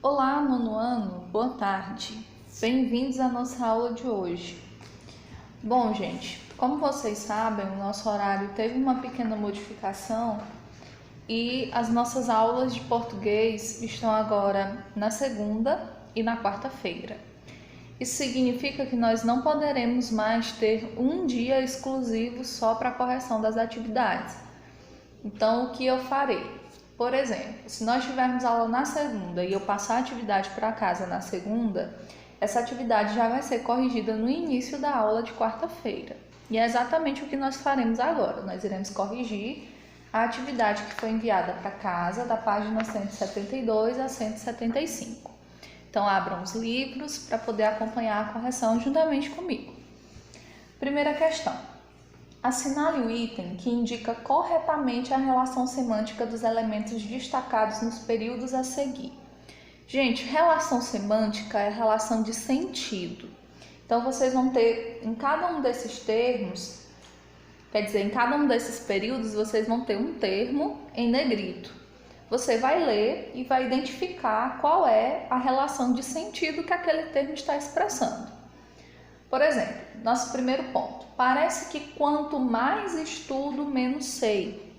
Olá, nono ano, boa tarde. Bem-vindos à nossa aula de hoje. Bom, gente, como vocês sabem, o nosso horário teve uma pequena modificação e as nossas aulas de português estão agora na segunda e na quarta-feira. Isso significa que nós não poderemos mais ter um dia exclusivo só para a correção das atividades. Então, o que eu farei? Por exemplo, se nós tivermos aula na segunda e eu passar a atividade para casa na segunda, essa atividade já vai ser corrigida no início da aula de quarta-feira. E é exatamente o que nós faremos agora. Nós iremos corrigir a atividade que foi enviada para casa, da página 172 a 175. Então, abram os livros para poder acompanhar a correção juntamente comigo. Primeira questão. Assinale o item que indica corretamente a relação semântica dos elementos destacados nos períodos a seguir. Gente, relação semântica é relação de sentido. Então, vocês vão ter em cada um desses termos, quer dizer, em cada um desses períodos, vocês vão ter um termo em negrito. Você vai ler e vai identificar qual é a relação de sentido que aquele termo está expressando. Por exemplo, nosso primeiro ponto. Parece que quanto mais estudo, menos sei.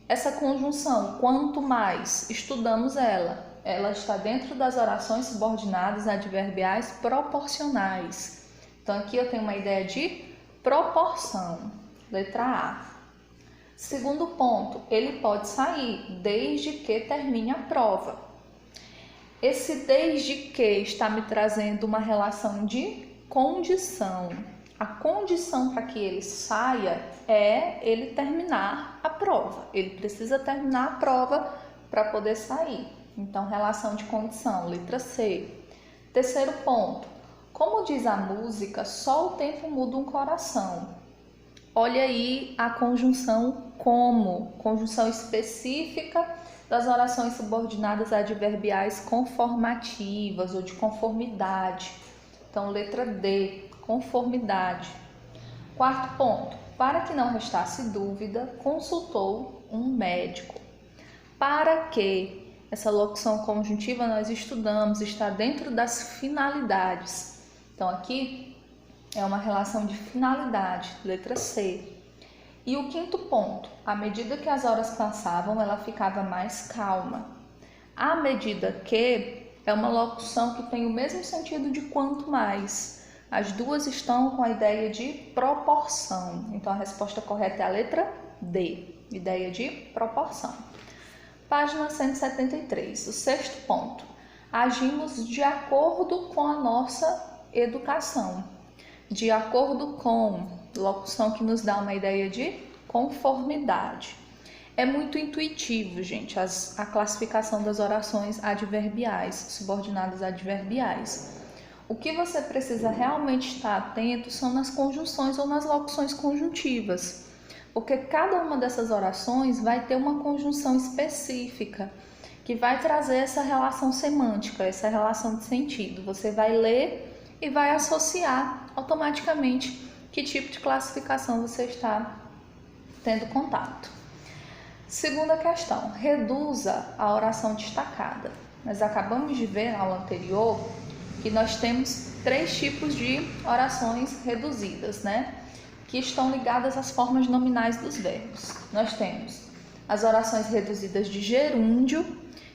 Essa conjunção, quanto mais, estudamos ela está dentro das orações subordinadas adverbiais proporcionais. Então, aqui eu tenho uma ideia de proporção. Letra A. Segundo ponto, ele pode sair desde que termine a prova. Esse desde que está me trazendo uma relação de condição. A condição para que ele saia é ele terminar a prova. Ele precisa terminar a prova para poder sair. Então, relação de condição, letra C. Terceiro ponto. Como diz a música, só o tempo muda um coração. Olha aí a conjunção como, conjunção específica das orações subordinadas adverbiais conformativas ou de conformidade. Então, letra D, conformidade. Quarto ponto, para que não restasse dúvida, consultou um médico. Para que essa locução conjuntiva nós estudamos, está dentro das finalidades. Então, aqui é uma relação de finalidade, letra C. E o quinto ponto, à medida que as horas passavam, ela ficava mais calma. À medida que é uma locução que tem o mesmo sentido de quanto mais. As duas estão com a ideia de proporção. Então, a resposta correta é a letra D, ideia de proporção. Página 173, o sexto ponto. Agimos de acordo com a nossa educação. De acordo com, locução que nos dá uma ideia de conformidade. É muito intuitivo, gente, a classificação das orações adverbiais, subordinadas adverbiais. O que você precisa realmente estar atento são nas conjunções ou nas locuções conjuntivas, porque cada uma dessas orações vai ter uma conjunção específica, que vai trazer essa relação semântica, essa relação de sentido. Você vai ler e vai associar automaticamente que tipo de classificação você está tendo contato. Segunda questão, reduza a oração destacada. Nós acabamos de ver na aula anterior que nós temos três tipos de orações reduzidas, que estão ligadas às formas nominais dos verbos. Nós temos as orações reduzidas de gerúndio,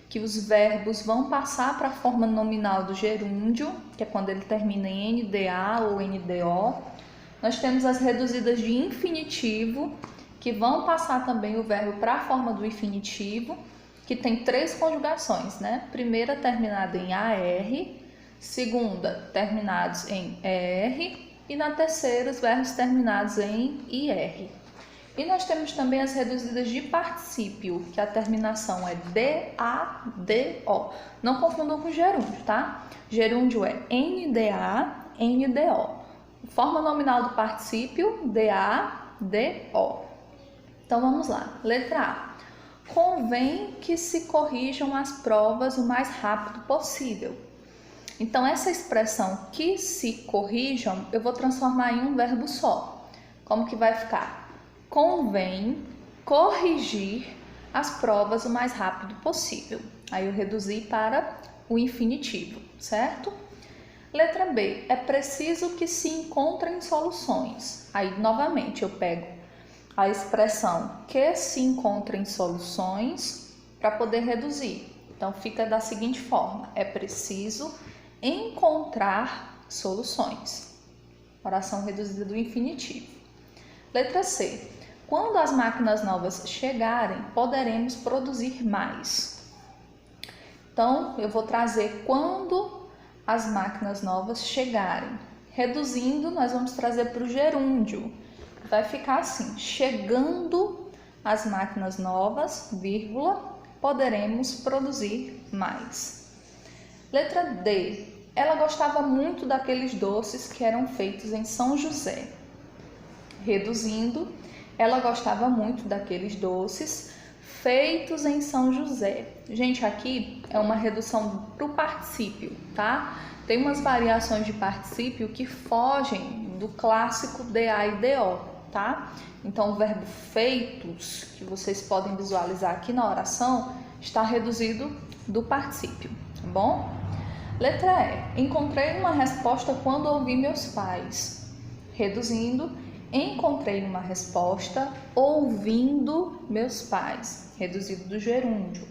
que os verbos vão passar para a forma nominal do gerúndio, que é quando ele termina em NDA ou NDO. Nós temos as reduzidas de infinitivo, que vão passar também o verbo para a forma do infinitivo, que tem três conjugações, Primeira terminada em AR, segunda terminados em ER e na terceira os verbos terminados em IR. E nós temos também as reduzidas de particípio, que a terminação é DADO. Não confundam com gerúndio, tá? Gerúndio é NDA, NDO. Forma nominal do particípio, DADO. Então, vamos lá. Letra A. Convém que se corrijam as provas o mais rápido possível. Então, essa expressão que se corrijam, eu vou transformar em um verbo só. Como que vai ficar? Convém corrigir as provas o mais rápido possível. Aí eu reduzi para o infinitivo, certo? Letra B, é preciso que se encontrem soluções. Aí, novamente, eu pego a expressão que se encontrem soluções para poder reduzir. Então, fica da seguinte forma, é preciso encontrar soluções. Oração reduzida do infinitivo. Letra C, quando as máquinas novas chegarem, poderemos produzir mais. Então, eu vou trazer quando as máquinas novas chegarem. Reduzindo, nós vamos trazer para o gerúndio. Vai ficar assim, chegando as máquinas novas, vírgula, poderemos produzir mais. Letra D. Ela gostava muito daqueles doces que eram feitos em São José. Reduzindo, ela gostava muito daqueles doces feitos em São José. Gente, aqui é uma redução para o particípio, tá? Tem umas variações de particípio que fogem do clássico DA e DO, tá? Então, o verbo feitos, que vocês podem visualizar aqui na oração, está reduzido do particípio, tá bom? Letra E. Encontrei uma resposta quando ouvi meus pais. Reduzindo, encontrei uma resposta ouvindo meus pais. Reduzido do gerúndio.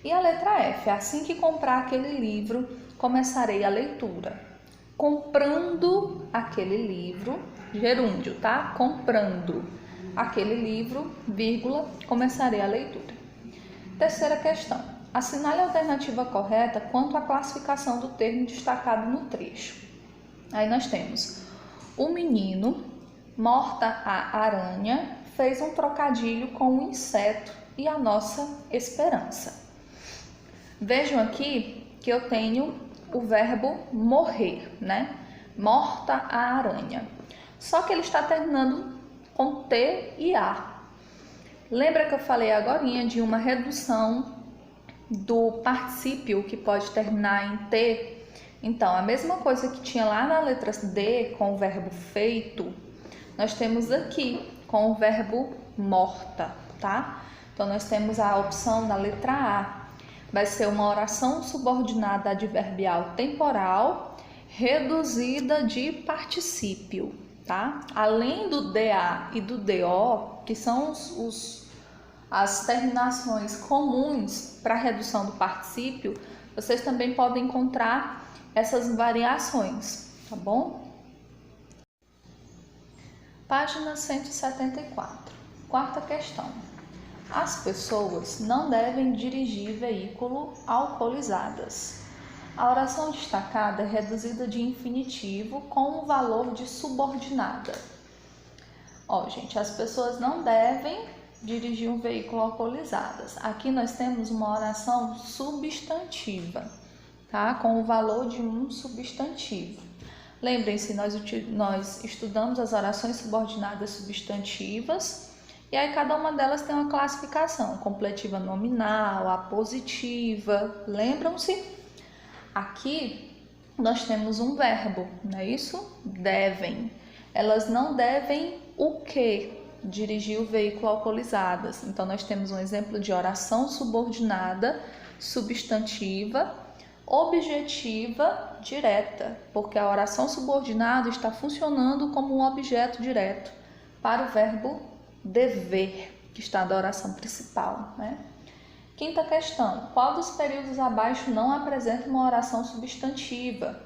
E a letra F. Assim que comprar aquele livro, começarei a leitura. Comprando aquele livro, gerúndio, tá? Comprando aquele livro, vírgula, começarei a leitura. Terceira questão. Assinale a alternativa correta quanto à classificação do termo destacado no trecho. Aí nós temos: o menino, morta a aranha, fez um trocadilho com o inseto e a nossa esperança. Vejam aqui que eu tenho o verbo morrer, né? Morta a aranha. Só que ele está terminando com T e A. Lembra que eu falei agorinha de uma redução do particípio que pode terminar em T? Então, a mesma coisa que tinha lá na letra D com o verbo feito, nós temos aqui com o verbo morta, tá? Então, nós temos a opção da letra A. Vai ser uma oração subordinada adverbial temporal reduzida de particípio, tá? Além do DA e do DO, que são as terminações comuns para a redução do particípio, vocês também podem encontrar essas variações, tá bom? Página 174. Quarta questão. As pessoas não devem dirigir veículo alcoolizadas. A oração destacada é reduzida de infinitivo com o valor de subordinada. Ó, gente, as pessoas não devem dirigir um veículo alcoolizadas. Aqui nós temos uma oração substantiva, tá? Com o valor de um substantivo. Lembrem-se, nós estudamos as orações subordinadas substantivas e aí cada uma delas tem uma classificação, completiva nominal, apositiva, lembram-se? Aqui nós temos um verbo, não é isso? Devem. Elas não devem o quê? Dirigir o veículo alcoolizadas. Então, nós temos um exemplo de oração subordinada, substantiva, objetiva, direta, porque a oração subordinada está funcionando como um objeto direto para o verbo dever, que está da oração principal, né? Quinta questão. Qual dos períodos abaixo não apresenta uma oração substantiva?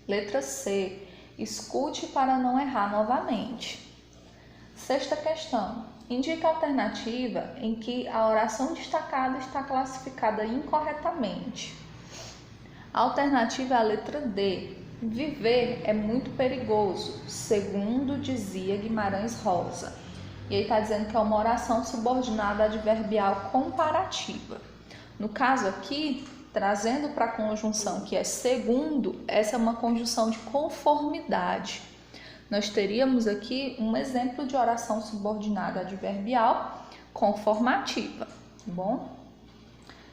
Letra C. Escute para não errar novamente. Sexta questão. Indica a alternativa em que a oração destacada está classificada incorretamente. A alternativa é a letra D. Viver é muito perigoso, segundo dizia Guimarães Rosa. E aí está dizendo que é uma oração subordinada adverbial comparativa. No caso aqui, trazendo para a conjunção que é segundo, essa é uma conjunção de conformidade. Nós teríamos aqui um exemplo de oração subordinada adverbial conformativa, tá bom?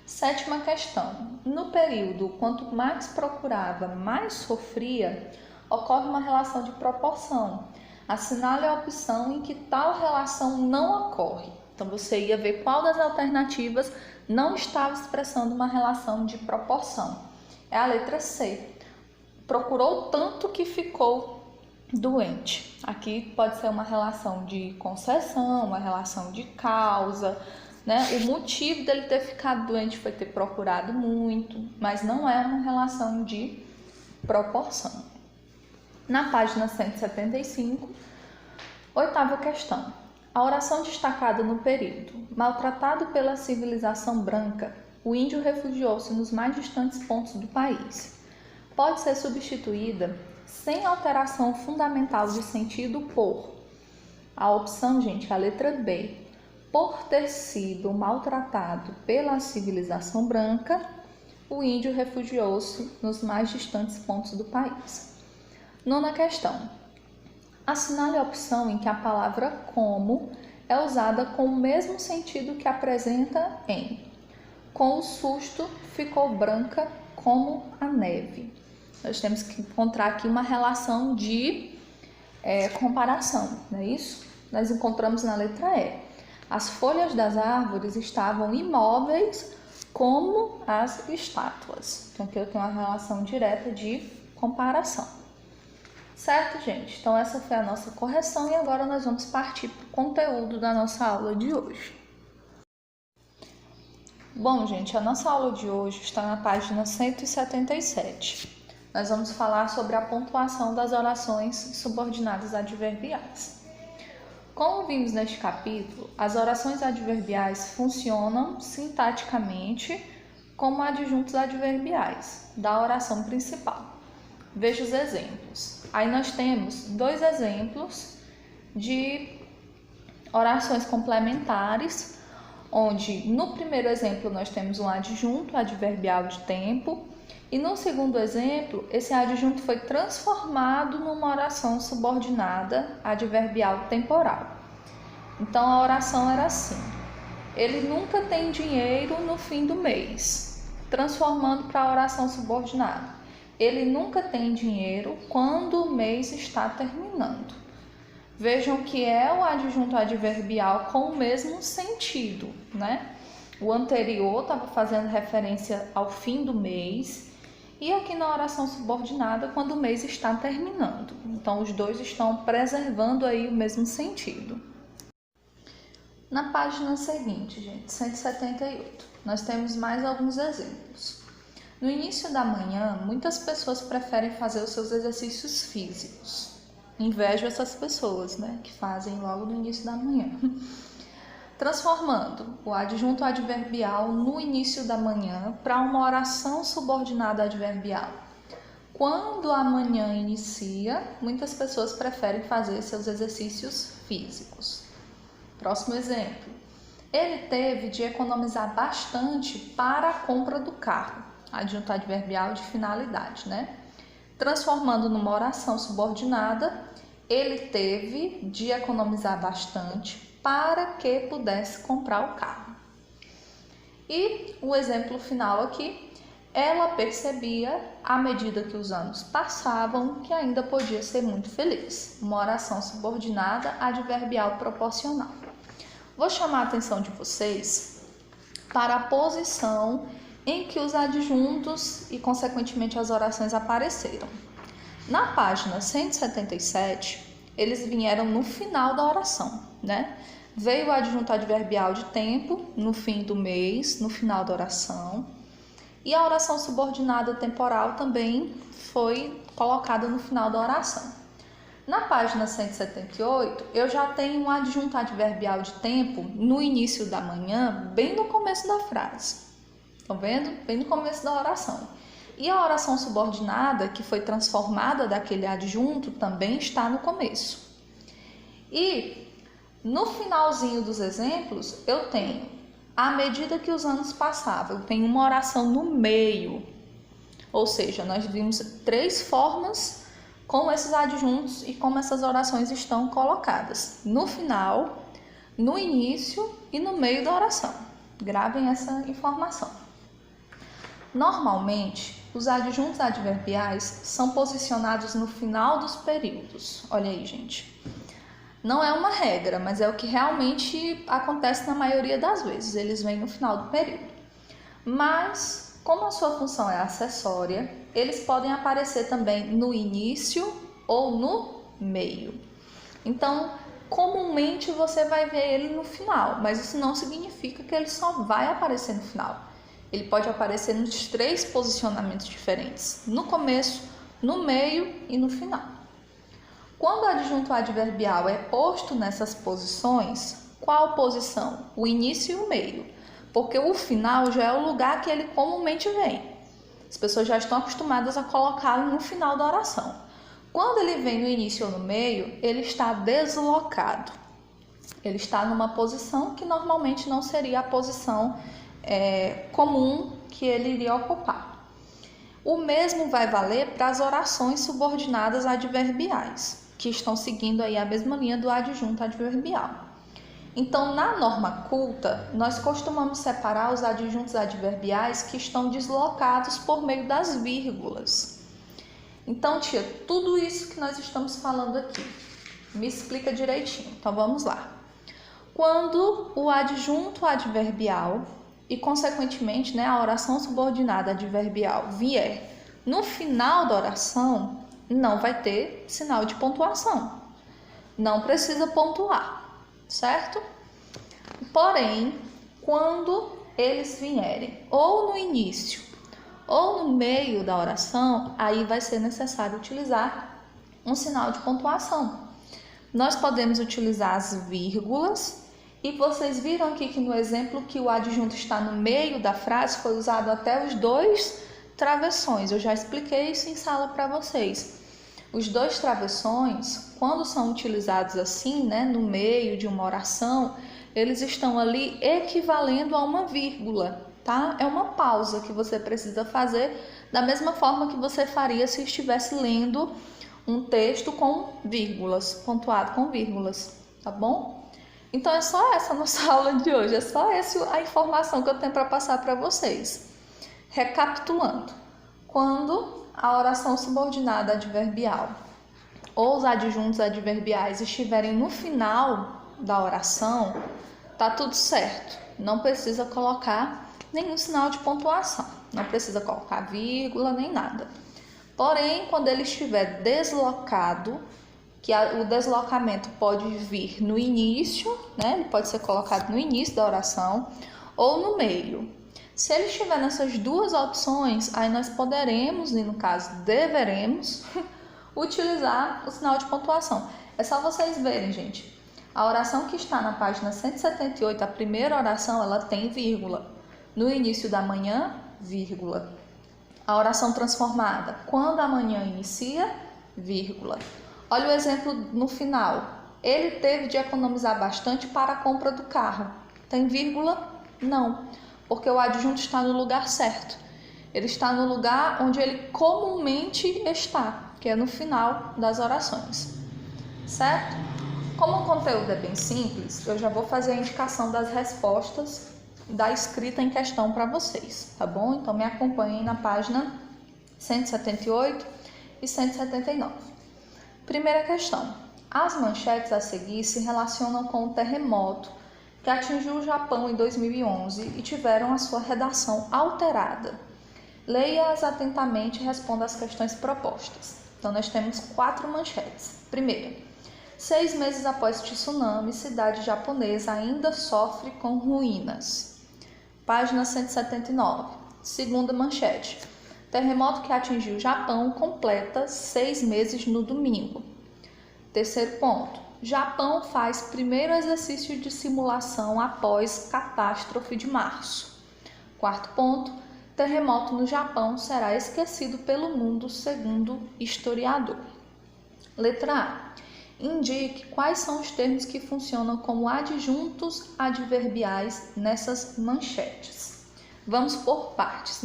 Sétima questão. No período quanto mais procurava, mais sofria, ocorre uma relação de proporção. Assinale a opção em que tal relação não ocorre. Então você ia ver qual das alternativas não estava expressando uma relação de proporção. É a letra C. Procurou tanto que ficou doente. Aqui pode ser uma relação de concessão, uma relação de causa, né? O motivo dele ter ficado doente foi ter procurado muito, mas não é uma relação de proporção. Na página 175, oitava questão. A oração destacada no período. Maltratado pela civilização branca, o índio refugiou-se nos mais distantes pontos do país. Pode ser substituída sem alteração fundamental de sentido por a opção, gente, a letra B. Por ter sido maltratado pela civilização branca, o índio refugiou-se nos mais distantes pontos do país. Nona questão. Assinale a opção em que a palavra como é usada com o mesmo sentido que apresenta em com o susto ficou branca como a neve. Nós temos que encontrar aqui uma relação de comparação, não é isso? Nós encontramos na letra E. As folhas das árvores estavam imóveis como as estátuas. Então aqui eu tenho uma relação direta de comparação. Certo, gente? Então essa foi a nossa correção e agora nós vamos partir para o conteúdo da nossa aula de hoje. Bom, gente, a nossa aula de hoje está na página 177. Nós vamos falar sobre a pontuação das orações subordinadas adverbiais. Como vimos neste capítulo, as orações adverbiais funcionam sintaticamente como adjuntos adverbiais da oração principal. Veja os exemplos. Aí nós temos dois exemplos de orações complementares, onde no primeiro exemplo nós temos um adjunto adverbial de tempo e no segundo exemplo esse adjunto foi transformado numa oração subordinada adverbial temporal. Então a oração era assim: ele nunca tem dinheiro no fim do mês, transformando para a oração subordinada. Ele nunca tem dinheiro quando o mês está terminando. Vejam que é o adjunto adverbial com o mesmo sentido, né? O anterior estava fazendo referência ao fim do mês e aqui na oração subordinada quando o mês está terminando. Então os dois estão preservando aí o mesmo sentido. Na página seguinte, gente, 178, nós temos mais alguns exemplos. No início da manhã, muitas pessoas preferem fazer os seus exercícios físicos. Invejo essas pessoas, né, que fazem logo no início da manhã. Transformando o adjunto adverbial no início da manhã para uma oração subordinada adverbial. Quando a manhã inicia, muitas pessoas preferem fazer seus exercícios físicos. Próximo exemplo. Ele teve de economizar bastante para a compra do carro. Adjunto adverbial de finalidade, né? Transformando numa oração subordinada, ele teve de economizar bastante para que pudesse comprar o carro. E o exemplo final aqui, ela percebia, à medida que os anos passavam, que ainda podia ser muito feliz. Uma oração subordinada adverbial proporcional. Vou chamar a atenção de vocês para a posição em que os adjuntos e, consequentemente, as orações apareceram. Na página 177, eles vieram no final da oração, né? Veio o adjunto adverbial de tempo, no fim do mês, no final da oração. E a oração subordinada temporal também foi colocada no final da oração. Na página 178, eu já tenho um adjunto adverbial de tempo no início da manhã, bem no começo da frase. Estão vendo? Bem no começo da oração. E a oração subordinada, que foi transformada daquele adjunto, também está no começo. E no finalzinho dos exemplos, eu tenho, à medida que os anos passavam, eu tenho uma oração no meio. Ou seja, nós vimos três formas como esses adjuntos e como essas orações estão colocadas. No final, no início e no meio da oração. Gravem essa informação. Normalmente, os adjuntos adverbiais são posicionados no final dos períodos. Olha aí, gente. Não é uma regra, mas é o que realmente acontece na maioria das vezes. Eles vêm no final do período. Mas, como a sua função é acessória, eles podem aparecer também no início ou no meio. Então, comumente você vai ver ele no final, mas isso não significa que ele só vai aparecer no final. Ele pode aparecer nos 3 posicionamentos diferentes: no começo, no meio e no final. Quando o adjunto adverbial é posto nessas posições, qual posição? O início e o meio, porque o final já é o lugar que ele comumente vem. As pessoas já estão acostumadas a colocá-lo no final da oração. Quando ele vem no início ou no meio, ele está deslocado. Ele está numa posição que normalmente não seria a posição comum que ele iria ocupar. O mesmo vai valer para as orações subordinadas adverbiais, que estão seguindo aí a mesma linha do adjunto adverbial. Então, na norma culta, nós costumamos separar os adjuntos adverbiais que estão deslocados por meio das vírgulas. Então, tia, tudo isso que nós estamos falando aqui, me explica direitinho. Então, vamos lá. Quando o adjunto adverbial e, consequentemente, a oração subordinada adverbial vier no final da oração, não vai ter sinal de pontuação. Não precisa pontuar, certo? Porém, quando eles vierem ou no início ou no meio da oração, aí vai ser necessário utilizar um sinal de pontuação. Nós podemos utilizar as vírgulas, e vocês viram aqui que no exemplo que o adjunto está no meio da frase foi usado até os 2 travessões. Eu já expliquei isso em sala para vocês. Os 2 travessões, quando são utilizados assim, no meio de uma oração, eles estão ali equivalendo a uma vírgula, tá? É uma pausa que você precisa fazer da mesma forma que você faria se estivesse lendo um texto com vírgulas, pontuado com vírgulas, tá bom? Então é só essa a nossa aula de hoje, é só essa a informação que eu tenho para passar para vocês. Recapitulando, quando a oração subordinada adverbial ou os adjuntos adverbiais estiverem no final da oração, tá tudo certo, não precisa colocar nenhum sinal de pontuação, não precisa colocar vírgula nem nada. Porém, quando ele estiver deslocado, que o deslocamento pode vir no início, ele pode ser colocado no início da oração ou no meio. Se ele estiver nessas 2 opções, aí nós poderemos, e no caso deveremos, utilizar o sinal de pontuação. É só vocês verem, gente. A oração que está na página 178, a primeira oração, ela tem vírgula. No início da manhã, vírgula. A oração transformada, quando a manhã inicia, vírgula. Olha o exemplo no final. Ele teve de economizar bastante para a compra do carro. Tem vírgula? Não, porque o adjunto está no lugar certo. Ele está no lugar onde ele comumente está, que é no final das orações. Certo? Como o conteúdo é bem simples, eu já vou fazer a indicação das respostas da escrita em questão para vocês, tá bom? Então me acompanhem na página 178 e 179. Primeira questão. As manchetes a seguir se relacionam com o terremoto que atingiu o Japão em 2011 e tiveram a sua redação alterada. Leia-as atentamente e responda às questões propostas. Então nós temos 4 manchetes. Primeira. 6 meses após o tsunami, cidade japonesa ainda sofre com ruínas. Página 179. Segunda manchete. Terremoto que atingiu o Japão completa 6 meses no domingo. Terceiro ponto. Japão faz primeiro exercício de simulação após catástrofe de março. Quarto ponto. Terremoto no Japão será esquecido pelo mundo, segundo historiador. Letra A. Indique quais são os termos que funcionam como adjuntos adverbiais nessas manchetes. Vamos por partes,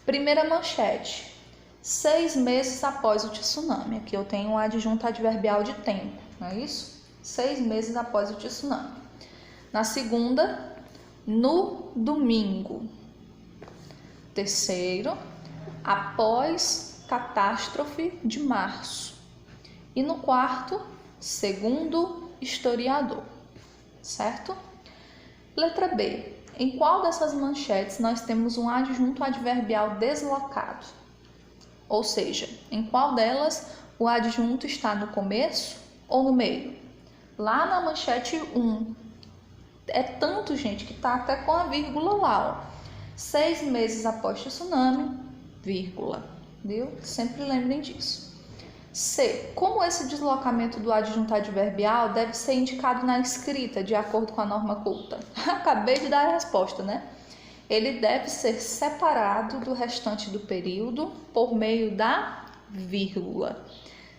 Primeira manchete. 6 meses após o tsunami. Aqui eu tenho um adjunto adverbial de tempo, não é isso? 6 meses após o tsunami. Na segunda, no domingo. Terceiro, após catástrofe de março. E no quarto, segundo historiador, certo? Letra B. Em qual dessas manchetes nós temos um adjunto adverbial deslocado? Ou seja, em qual delas o adjunto está no começo ou no meio? Lá na manchete 1, é tanto, gente, que está até com a vírgula lá, ó. 6 meses após o tsunami, vírgula, viu? Sempre lembrem disso. C. Como esse deslocamento do adjunto adverbial deve ser indicado na escrita, de acordo com a norma culta? Acabei de dar a resposta, né? Ele deve ser separado do restante do período por meio da vírgula.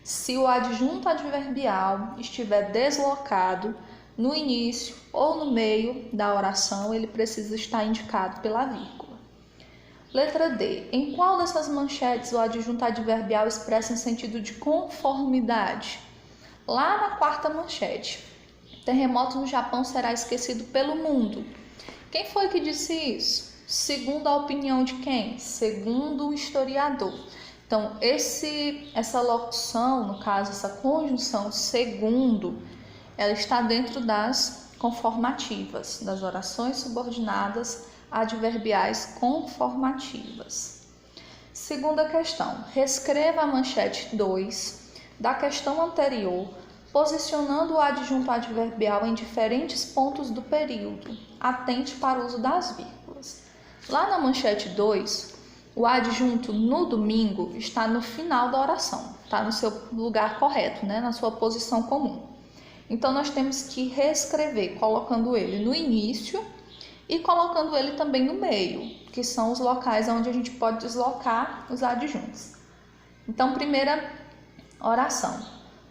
Se o adjunto adverbial estiver deslocado no início ou no meio da oração, ele precisa estar indicado pela vírgula. Letra D. Em qual dessas manchetes o adjunto adverbial expressa em sentido de conformidade? Lá na quarta manchete. Terremoto no Japão será esquecido pelo mundo. Quem foi que disse isso? Segundo a opinião de quem? Segundo o historiador. Então, essa locução, no caso, essa conjunção segundo, ela está dentro das conformativas, das orações subordinadas adverbiais conformativas. Segunda questão. Reescreva a manchete 2 da questão anterior, posicionando o adjunto adverbial em diferentes pontos do período. Atente para o uso das vírgulas. Lá na manchete 2, o adjunto no domingo está no final da oração, está no seu lugar correto, né? Na sua posição comum. Então, nós temos que reescrever, colocando ele no início e colocando ele também no meio, que são os locais onde a gente pode deslocar os adjuntos. Então, primeira oração.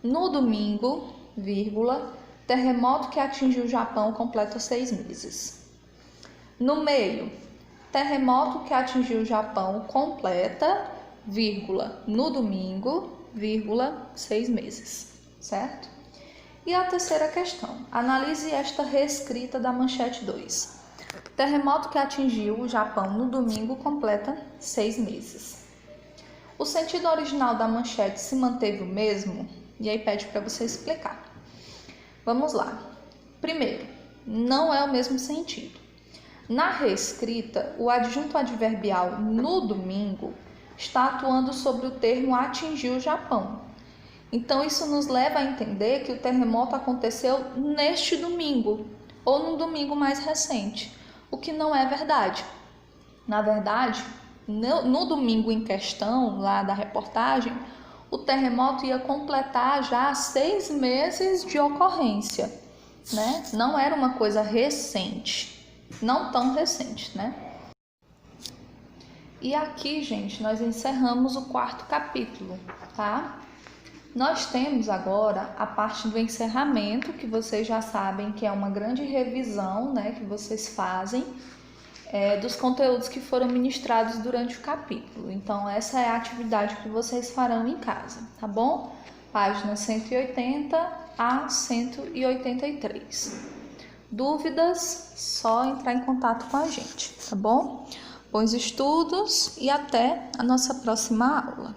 No domingo, vírgula, terremoto que atingiu o Japão completa 6 meses. No meio, terremoto que atingiu o Japão completa, vírgula, no domingo, vírgula, 6 meses, certo? E a terceira questão. Analise esta reescrita da manchete 2. Terremoto que atingiu o Japão no domingo completa 6 meses. O sentido original da manchete se manteve o mesmo? E aí pede para você explicar. Vamos lá. Primeiro, não é o mesmo sentido. Na reescrita, o adjunto adverbial no domingo está atuando sobre o termo atingiu o Japão. Então, isso nos leva a entender que o terremoto aconteceu neste domingo, ou num domingo mais recente, o que não é verdade. Na verdade, no domingo em questão, lá da reportagem, o terremoto ia completar já 6 meses de ocorrência, né? Não era uma coisa recente, não tão recente, né? E aqui, gente, nós encerramos o 4º capítulo, tá? Nós temos agora a parte do encerramento, que vocês já sabem que é uma grande revisão, né, que vocês fazem dos conteúdos que foram ministrados durante o capítulo. Então, essa é a atividade que vocês farão em casa, tá bom? Páginas 180 a 183. Dúvidas, só entrar em contato com a gente, tá bom? Bons estudos e até a nossa próxima aula.